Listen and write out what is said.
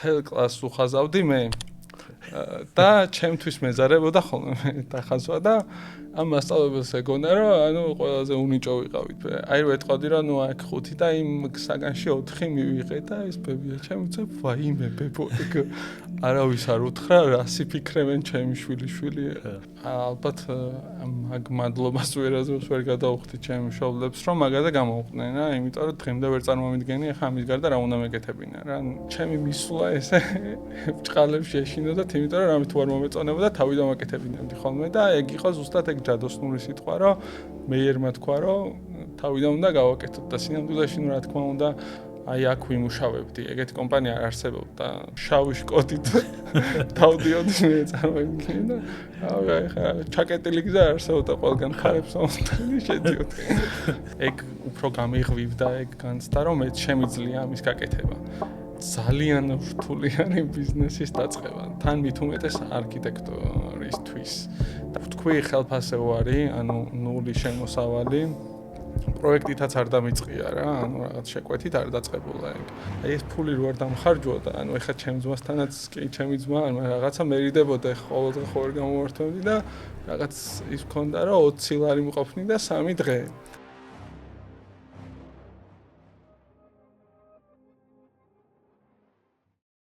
მთელ კლასს უხაზავდი მე და ჩემთვის მეზარებოდა ხოლმე დახაზვა და ამ მასწავლებელს ეგონა რომ ანუ ყველაზე უნიჭო ვიყავით. აი რომ ეთყოდი რომ ნუ აქ 5 და იმ საგანში 4 მივიღე და ეს ბებია ჩემიცე ვაიმე ბებო ეგ არავის არ უთხრა რასი ფიქრებენ ჩემი შვილიშვილი ალბათ მაგ მადლობას ვერაზოს ვერ გადავხდი ჩემი მშობლებს რომ მაგაზე გამოვყვნენ რა იმიტომ რომ დღემდე ვერ წარმომიდგენი ახლა ამის გარდა რა უნდა მეკეთებინა რა ჩემი მისვლა ესე ბჭყალებში ეშინოდა იმიტომ რომ რამე თუ არ მომეწონებოდა თავიდან ვაკეთებინებდი ხოლმე და ეგ იყო ზუსტად ეგ ჯადოსნური სიტყვა რომ მეიერმა თქვა რომ თავიდან უნდა გავაკეთოთ და სინამდვილეში ნუ რა თქმა უნდა აი აქ ვიმუშავებდი ეგეთი კომპანია არ არსებობდა შავი შკოტით დავდიოდი მე წარმოვიდგინე და აი ხა ჩაკეტილი გზა არსებობდა ყველგან ხარებს ამოთელი შედიოდი ეგ უფრო გამიღვივდა ეგ განცდა რომ მე შემიძლია ამის გაკეთება ძალიან რთულიანი ბიზნესის დაწყება თან მით უმეტეს არქიტექტორისთვის თქვი ხელფასე ვარი ანუ ნული შემოსავალი პროექტითაც არ დამიწყია რა, ანუ რაღაც შეკვეთით არ დაწყებულა ეგ. აი ეს ფული რო არ დამხარჯვოდა, ანუ ეხა ჩემ ძმასთანაც კი ჩემი ძმა, ანუ რაღაცა მერიდებოდა ყოველდღე ხო ვერ გამოვართვებდი და რაღაც ის მქონდა რომ 20 ლარი მყოფნი და 3 დღე.